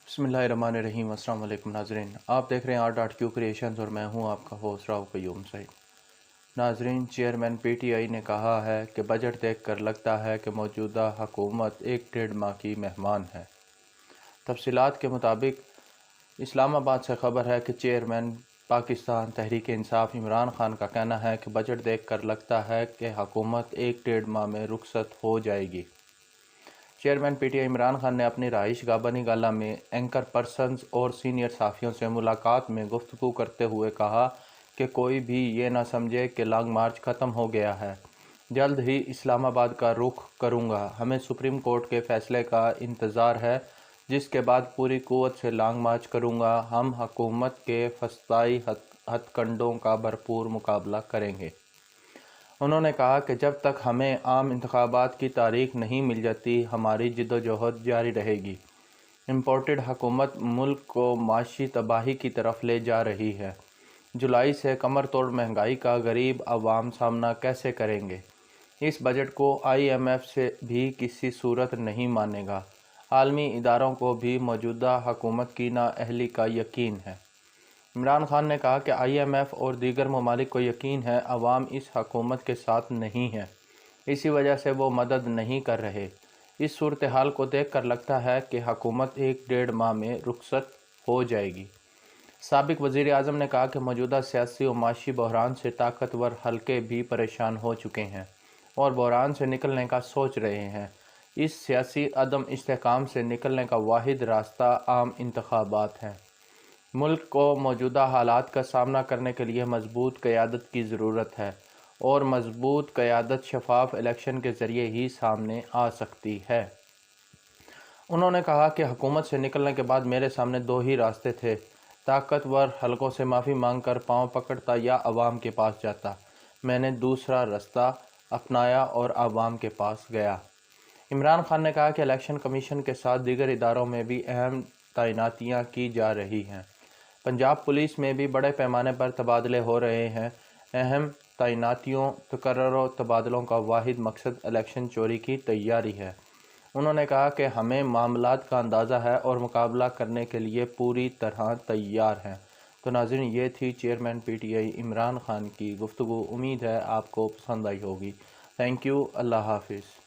बिस्मिल्लाहिर्रहमानिर्रहीम। अस्सलाम वालेकुम नाज़रीन, आप देख रहे हैं R.Q क्रिएशंस और मैं हूं आपका होस्ट राव क़य्यूम सईद। नाज़रीन, चेयरमैन PTI ने कहा है कि बजट देखकर लगता है कि मौजूदा हुकूमत एक डेढ़ माह की मेहमान है। तफसीलात के मुताबिक इस्लामाबाद से खबर है कि चेयरमैन पाकिस्तान तहरीक इंसाफ इमरान खान का कहना है कि बजट देखकर लगता है कि हुकूमत एक डेढ़ माह में रुखसत हो जाएगी। चेयरमैन PTI इमरान खान ने अपनी रहाइशगाह बनी गाला में एंकर पर्सन्स और सीनियर साफ़ियों से मुलाकात में गुफ्तगू करते हुए कहा कि कोई भी ये ना समझे कि लॉन्ग मार्च ख़त्म हो गया है। जल्द ही इस्लामाबाद का रुख करूँगा। हमें सुप्रीम कोर्ट के फ़ैसले का इंतज़ार है, जिसके बाद पूरी क़ुव्वत से लॉन्ग मार्च करूँगा। हम हुकूमत के फस्ताई हथकंडों का भरपूर मुकाबला करेंगे। उन्होंने कहा कि जब तक हमें आम इंतखाबात की तारीख नहीं मिल जाती, हमारी जिद्दोजहद जारी रहेगी। इम्पोर्टेड हुकूमत मुल्क को माशी तबाही की तरफ ले जा रही है। जुलाई से कमर तोड़ महंगाई का गरीब अवाम सामना कैसे करेंगे? इस बजट को IMF से भी किसी सूरत नहीं मानेगा। आलमी इदारों को भी मौजूदा हुकूमत की नाअहली का यकीन है। इमरान खान ने कहा कि IMF और दीगर ममालिक को यकीन है अवाम इस हुकूमत के साथ नहीं है, इसी वजह से वो मदद नहीं कर रहे। इस सूरत हाल को देख कर लगता है कि हुकूमत एक डेढ़ माह में रुखसत हो जाएगी। साबिक वज़ीर आज़म ने कहा कि मौजूदा सियासी और माशी बहरान से ताकतवर हलके भी परेशान हो चुके हैं और बहरान से निकलने का सोच रहे हैं। इस सियासी अदम इस्तेहकाम से निकलने का वाहिद रास्ता आम इंतखाबात हैं। मुल्क को मौजूदा हालात का सामना करने के लिए मजबूत क़यादत की ज़रूरत है और मजबूत क़यादत शफाफ इलेक्शन के ज़रिए ही सामने आ सकती है। उन्होंने कहा कि हुकूमत से निकलने के बाद मेरे सामने दो ही रास्ते थे, ताकतवर हलकों से माफ़ी मांग कर पाँव पकड़ता या अवाम के पास जाता। मैंने दूसरा रास्ता अपनाया और अवाम के पास गया। इमरान खान ने कहा कि इलेक्शन कमीशन के साथ दीगर इदारों में भी अहम तैनातियाँ की जा रही हैं। पंजाब पुलिस में भी बड़े पैमाने पर तबादले हो रहे हैं। अहम तैनातियों, तकर्रो तबादलों का वाहिद मकसद इलेक्शन चोरी की तैयारी है। उन्होंने कहा कि हमें मामलात का अंदाज़ा है और मुकाबला करने के लिए पूरी तरह तैयार हैं। तो नाज़रीन, ये थी चेयरमैन PTI इमरान खान की गुफ्तगू। उम्मीद है आपको पसंद आई होगी। Thank you. अल्लाह हाफिज़।